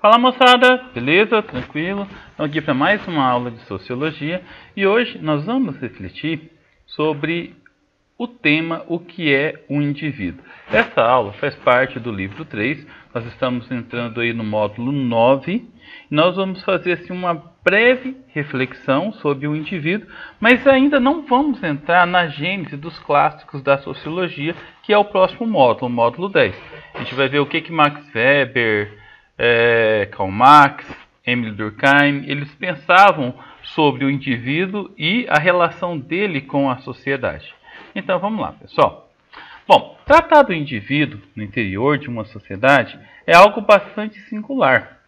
Fala moçada, beleza? Tranquilo? Estamos aqui para mais uma aula de Sociologia e hoje nós vamos refletir sobre o tema o que é um indivíduo. Essa aula faz parte do livro 3, nós estamos entrando aí no módulo 9 e nós vamos fazer assim, uma breve reflexão sobre o indivíduo, mas ainda não vamos entrar na gênese dos clássicos da Sociologia, que é o próximo módulo, o módulo 10. A gente vai ver o que Max Weber, Karl Marx, Emile Durkheim, eles pensavam sobre o indivíduo e a relação dele com a sociedade. Então vamos lá, pessoal. Bom, tratar do indivíduo no interior de uma sociedade é algo bastante singular,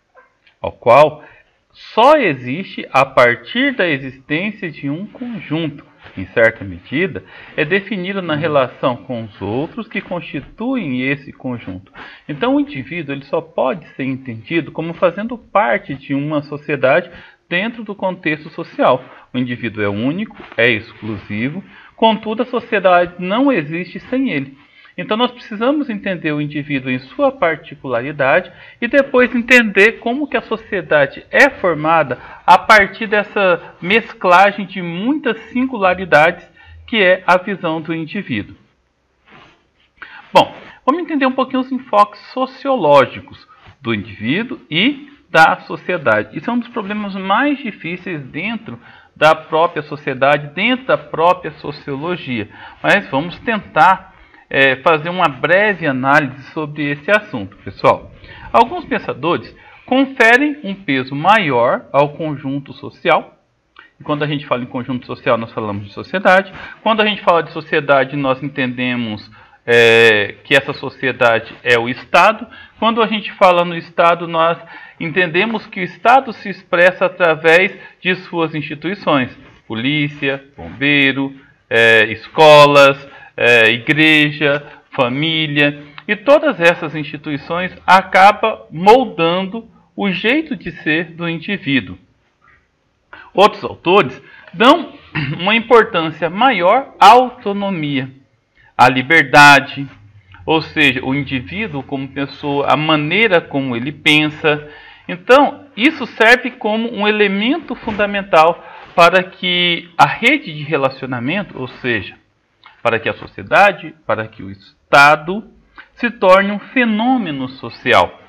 ao qual só existe a partir da existência de um conjunto, em certa medida, é definido na relação com os outros que constituem esse conjunto. Então o indivíduo ele só pode ser entendido como fazendo parte de uma sociedade dentro do contexto social. O indivíduo é único, é exclusivo, contudo a sociedade não existe sem ele. Então nós precisamos entender o indivíduo em sua particularidade e depois entender como que a sociedade é formada a partir dessa mesclagem de muitas singularidades que é a visão do indivíduo. Bom, vamos entender um pouquinho os enfoques sociológicos do indivíduo e da sociedade. Isso é um dos problemas mais difíceis dentro da própria sociedade, dentro da própria sociologia. Mas vamos tentar fazer uma breve análise sobre esse assunto, pessoal. Alguns pensadores conferem um peso maior ao conjunto social. E quando a gente fala em conjunto social, nós falamos de sociedade. Quando a gente fala de sociedade, nós entendemos que essa sociedade é o Estado. Quando a gente fala no Estado, nós entendemos que o Estado se expressa através de suas instituições. Polícia, bombeiro, escolas, igreja, família, e todas essas instituições acabam moldando o jeito de ser do indivíduo. Outros autores dão uma importância maior à autonomia, à liberdade, ou seja, o indivíduo como pessoa, a maneira como ele pensa. Então, isso serve como um elemento fundamental para que a rede de relacionamento, ou seja, para que a sociedade, para que o Estado se torne um fenômeno social.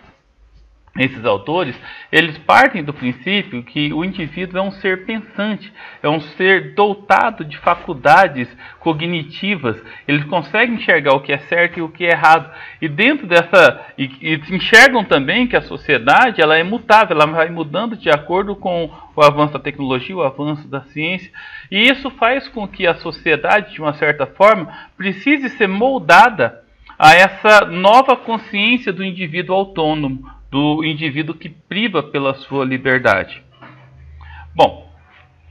Esses autores, eles partem do princípio que o indivíduo é um ser pensante, é um ser dotado de faculdades cognitivas, ele consegue enxergar o que é certo e o que é errado. E dentro dessa, e enxergam também que a sociedade ela é mutável, ela vai mudando de acordo com o avanço da tecnologia, o avanço da ciência. E isso faz com que a sociedade, de uma certa forma, precise ser moldada a essa nova consciência do indivíduo autônomo, do indivíduo que priva pela sua liberdade. Bom,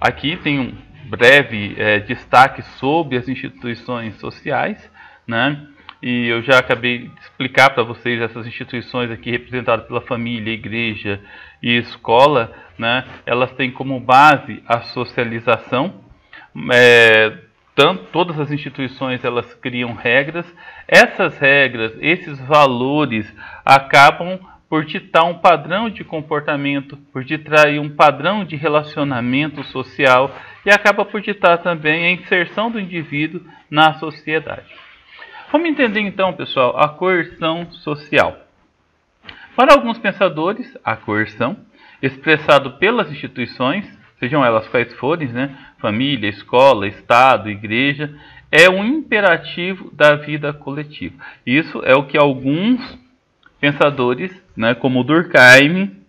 aqui tem um breve destaque sobre as instituições sociais, né? E eu já acabei de explicar para vocês essas instituições aqui representadas pela família, igreja e escola, né? Elas têm como base a socialização. Todas as instituições elas criam regras. Essas regras, esses valores acabam por ditar um padrão de comportamento, por ditar um padrão de relacionamento social e acaba por ditar também a inserção do indivíduo na sociedade. Vamos entender então, pessoal, a coerção social. Para alguns pensadores, a coerção, expressado pelas instituições, sejam elas quais forem, né, família, escola, Estado, igreja, é um imperativo da vida coletiva. Isso é o que alguns pensadores, né, como Durkheim,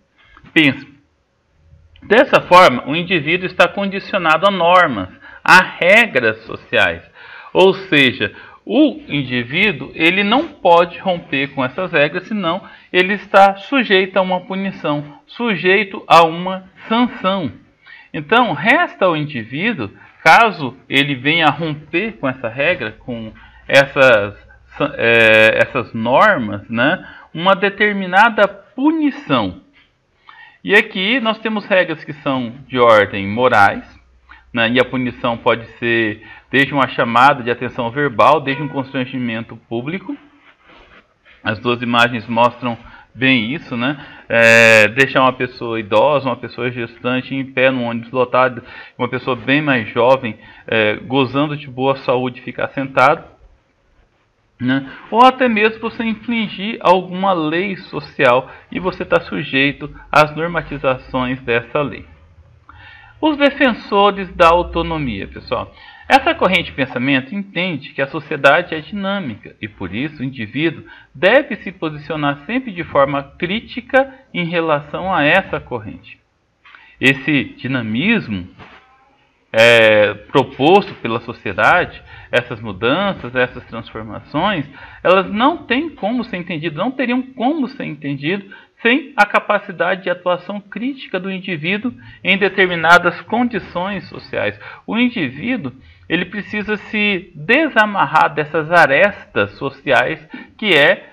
pensam. Dessa forma, o indivíduo está condicionado a normas, a regras sociais. Ou seja, o indivíduo ele não pode romper com essas regras, senão ele está sujeito a uma punição, sujeito a uma sanção. Então, resta ao indivíduo, caso ele venha a romper com essa regra, com essas normas, né, uma determinada punição. E aqui nós temos regras que são de ordem morais, né, e a punição pode ser desde uma chamada de atenção verbal, desde um constrangimento público. As duas imagens mostram bem isso, né? Deixar uma pessoa idosa, uma pessoa gestante em pé num ônibus lotado, uma pessoa bem mais jovem, gozando de boa saúde, ficar sentado, né? Ou até mesmo você infringir alguma lei social e você está sujeito às normatizações dessa lei. Os defensores da autonomia, pessoal. Essa corrente de pensamento entende que a sociedade é dinâmica e, por isso, o indivíduo deve se posicionar sempre de forma crítica em relação a essa corrente. Esse dinamismo proposto pela sociedade, essas mudanças, essas transformações, elas não têm como ser entendidas, não teriam como ser entendidas sem a capacidade de atuação crítica do indivíduo em determinadas condições sociais. O indivíduo, ele precisa se desamarrar dessas arestas sociais que é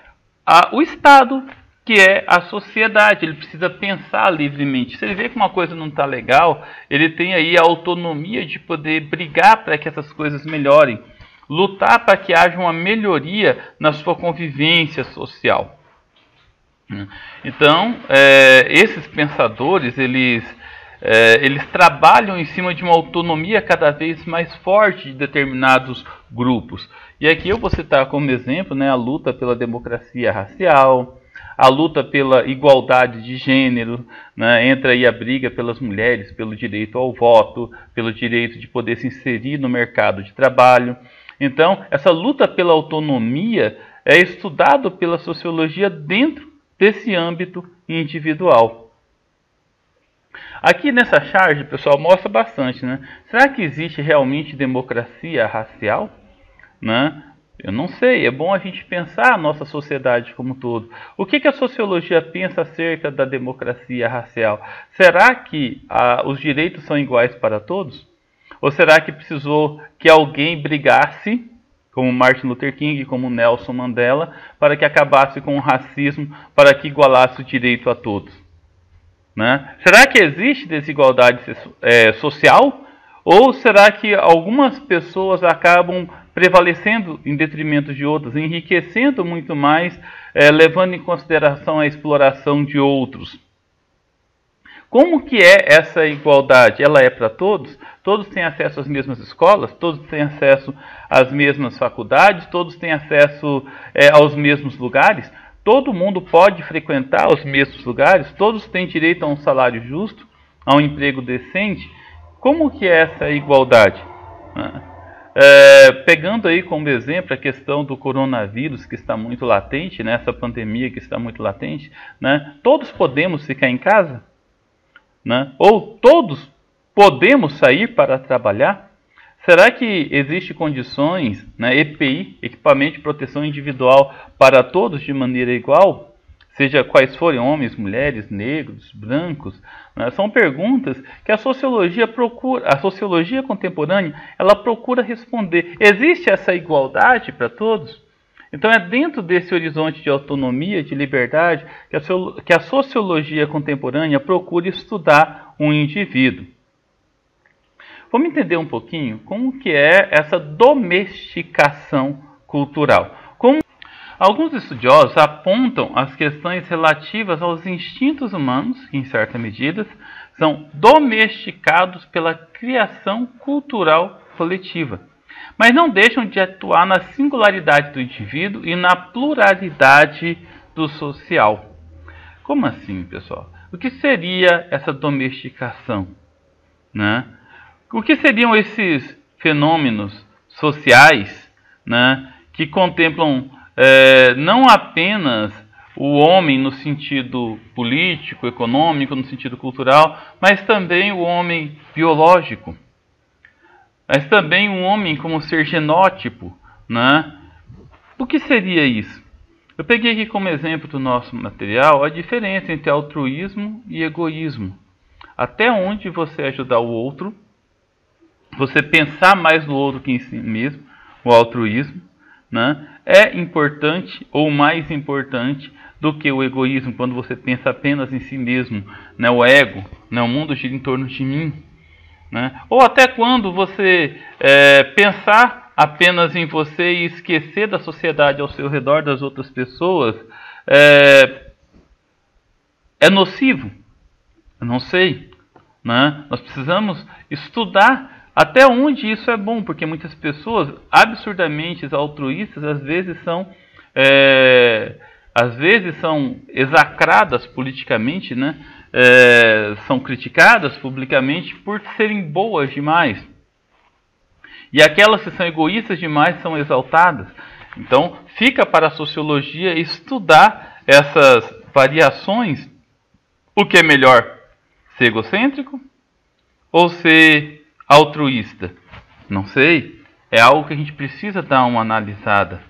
o Estado, que é a sociedade. Ele precisa pensar livremente. Se ele vê que uma coisa não está legal, ele tem aí a autonomia de poder brigar para que essas coisas melhorem, lutar para que haja uma melhoria na sua convivência social. Então, esses pensadores, eles trabalham em cima de uma autonomia cada vez mais forte de determinados grupos. E aqui eu vou citar como exemplo, né, a luta pela democracia racial, a luta pela igualdade de gênero, né, entra aí a briga pelas mulheres, pelo direito ao voto, pelo direito de poder se inserir no mercado de trabalho. Então, essa luta pela autonomia é estudado pela sociologia dentro desse âmbito individual. Aqui nessa charge, pessoal, mostra bastante, né? Será que existe realmente democracia racial? Né? Eu não sei, é bom a gente pensar a nossa sociedade como um todo. O que a sociologia pensa acerca da democracia racial? Será que os direitos são iguais para todos? Ou será que precisou que alguém brigasse, como Martin Luther King, como Nelson Mandela, para que acabasse com o racismo, para que igualasse o direito a todos? Né? Será que existe desigualdade social? Ou será que algumas pessoas acabam prevalecendo em detrimento de outras, enriquecendo muito mais, levando em consideração a exploração de outros? Como que é essa igualdade? Ela é para todos? Todos têm acesso às mesmas escolas? Todos têm acesso às mesmas faculdades? Todos têm acesso aos mesmos lugares? Todo mundo pode frequentar os mesmos lugares? Todos têm direito a um salário justo? A um emprego decente? Como que é essa igualdade? Pegando aí como exemplo a questão do coronavírus, que está muito latente, né, essa pandemia que está muito latente, né, todos podemos ficar em casa? Né? Ou todos podemos sair para trabalhar? Será que existem condições, né, EPI, equipamento de proteção individual, para todos de maneira igual? Seja quais forem homens, mulheres, negros, brancos, né? São perguntas que a sociologia contemporânea, ela procura responder. Existe essa igualdade para todos? Então é dentro desse horizonte de autonomia, de liberdade, que a sociologia contemporânea procura estudar um indivíduo. Vamos entender um pouquinho como que é essa domesticação cultural. Alguns estudiosos apontam as questões relativas aos instintos humanos, que em certa medida são domesticados pela criação cultural coletiva, mas não deixam de atuar na singularidade do indivíduo e na pluralidade do social. Como assim, pessoal? O que seria essa domesticação? Né? O que seriam esses fenômenos sociais, né, que contemplam não apenas o homem no sentido político, econômico, no sentido cultural, mas também o homem biológico, mas também o homem como ser genótipo, né? O que seria isso? Eu peguei aqui como exemplo do nosso material a diferença entre altruísmo e egoísmo. Até onde você ajudar o outro, você pensar mais no outro que em si mesmo, o altruísmo, né, é importante ou mais importante do que o egoísmo, quando você pensa apenas em si mesmo, né, o ego, né, o mundo gira em torno de mim. Né? Ou até quando você pensar apenas em você e esquecer da sociedade ao seu redor, das outras pessoas, é nocivo? Eu não sei, né? Nós precisamos estudar até onde isso é bom, porque muitas pessoas absurdamente altruístas às vezes são execradas politicamente, né? São criticadas publicamente por serem boas demais. E aquelas que são egoístas demais são exaltadas. Então, fica para a sociologia estudar essas variações. O que é melhor? Ser egocêntrico ou ser altruísta? Não sei. É algo que a gente precisa dar uma analisada.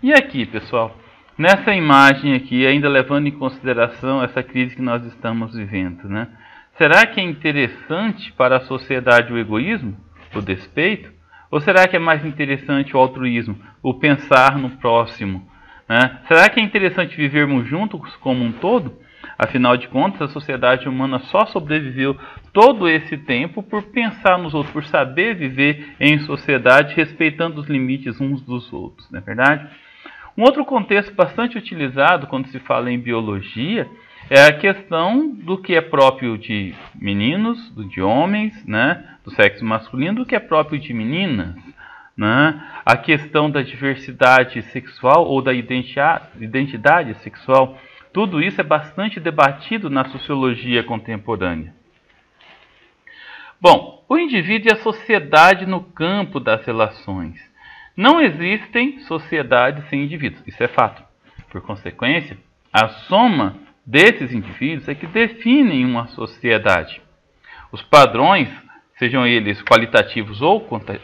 E aqui, pessoal, nessa imagem aqui, ainda levando em consideração essa crise que nós estamos vivendo, né? Será que é interessante para a sociedade o egoísmo, o despeito? Ou será que é mais interessante o altruísmo, o pensar no próximo, né? Será que é interessante vivermos juntos como um todo? Afinal de contas, a sociedade humana só sobreviveu todo esse tempo por pensar nos outros, por saber viver em sociedade, respeitando os limites uns dos outros, não é verdade? Um outro contexto bastante utilizado quando se fala em biologia é a questão do que é próprio de meninos, de homens, né, do sexo masculino, do que é próprio de meninas, né? A questão da diversidade sexual ou da identidade sexual, tudo isso é bastante debatido na sociologia contemporânea. Bom, o indivíduo e a sociedade no campo das relações. Não existem sociedades sem indivíduos, isso é fato. Por consequência, a soma desses indivíduos é que definem uma sociedade. Os padrões, sejam eles qualitativos ou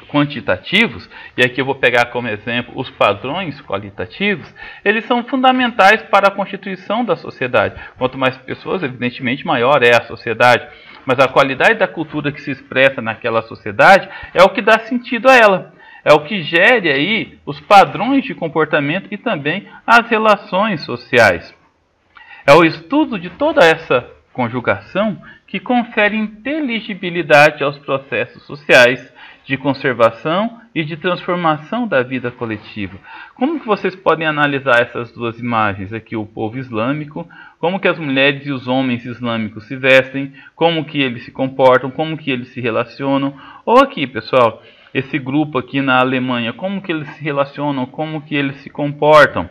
quantitativos, e aqui eu vou pegar como exemplo os padrões qualitativos, eles são fundamentais para a constituição da sociedade. Quanto mais pessoas, evidentemente, maior é a sociedade. Mas a qualidade da cultura que se expressa naquela sociedade é o que dá sentido a ela. É o que gere aí os padrões de comportamento e também as relações sociais. É o estudo de toda essa conjugação que confere inteligibilidade aos processos sociais de conservação e de transformação da vida coletiva. Como que vocês podem analisar essas duas imagens aqui, o povo islâmico, como que as mulheres e os homens islâmicos se vestem, como que eles se comportam, como que eles se relacionam, ou aqui, pessoal, esse grupo aqui na Alemanha, como que eles se relacionam, como que eles se comportam.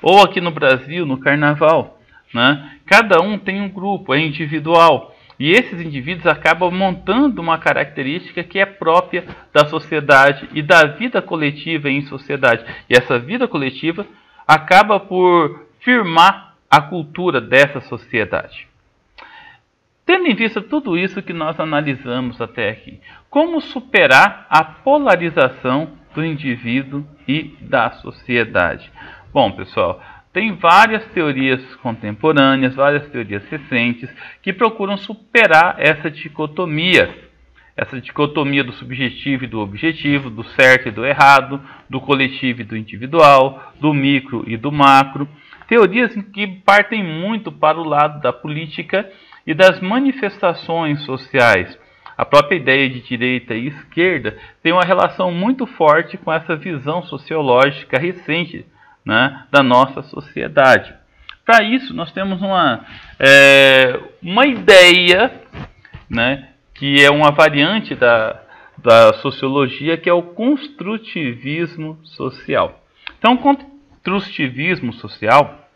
Ou aqui no Brasil, no Carnaval, né? Cada um tem um grupo, é individual. E esses indivíduos acabam montando uma característica que é própria da sociedade e da vida coletiva em sociedade. E essa vida coletiva acaba por firmar a cultura dessa sociedade. Tendo em vista tudo isso que nós analisamos até aqui, como superar a polarização do indivíduo e da sociedade? Bom, pessoal, tem várias teorias contemporâneas, várias teorias recentes, que procuram superar essa dicotomia do subjetivo e do objetivo, do certo e do errado, do coletivo e do individual, do micro e do macro. Teorias que partem muito para o lado da política e das manifestações sociais. A própria ideia de direita e esquerda tem uma relação muito forte com essa visão sociológica recente, né, da nossa sociedade. Para isso, nós temos uma ideia, né, que é uma variante da sociologia, que é o construtivismo social. Então, o construtivismo social,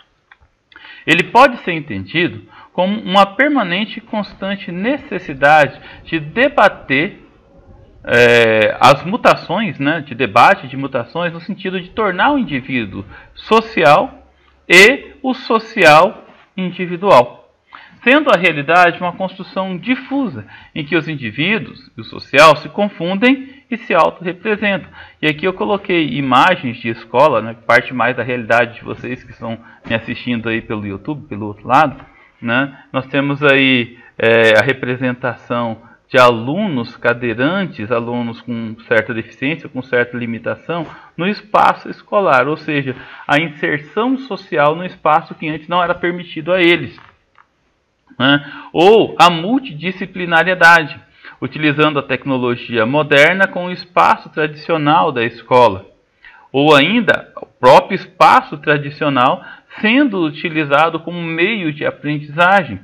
ele pode ser entendido como uma permanente e constante necessidade de debater as mutações, né, de debate de mutações, no sentido de tornar o indivíduo social e o social individual, sendo a realidade uma construção difusa, em que os indivíduos e o social se confundem e se autorrepresentam. E aqui eu coloquei imagens de escola, né, parte mais da realidade de vocês que estão me assistindo aí pelo YouTube, pelo outro lado, né? Nós temos aí a representação de alunos cadeirantes, alunos com certa deficiência, com certa limitação, no espaço escolar, ou seja, a inserção social no espaço que antes não era permitido a eles, né? Ou a multidisciplinariedade, utilizando a tecnologia moderna com o espaço tradicional da escola, ou ainda o próprio espaço tradicional sendo utilizado como meio de aprendizagem.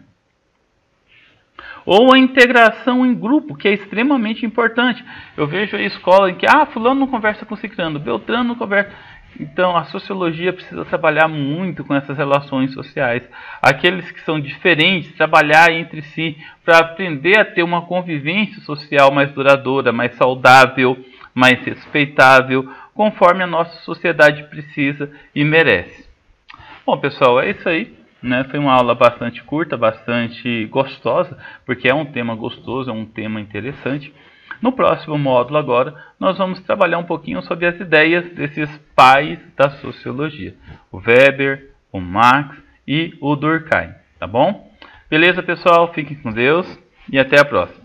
Ou a integração em grupo, que é extremamente importante. Eu vejo a escola em que, fulano não conversa com ciclano, Beltrano não conversa. Então, a sociologia precisa trabalhar muito com essas relações sociais. Aqueles que são diferentes, trabalhar entre si para aprender a ter uma convivência social mais duradoura, mais saudável, mais respeitável, conforme a nossa sociedade precisa e merece. Bom, pessoal, é isso aí. Foi uma aula bastante curta, bastante gostosa, porque é um tema gostoso, é um tema interessante. No próximo módulo agora, nós vamos trabalhar um pouquinho sobre as ideias desses pais da sociologia. O Weber, o Marx e o Durkheim, tá bom? Beleza, pessoal? Fiquem com Deus e até a próxima.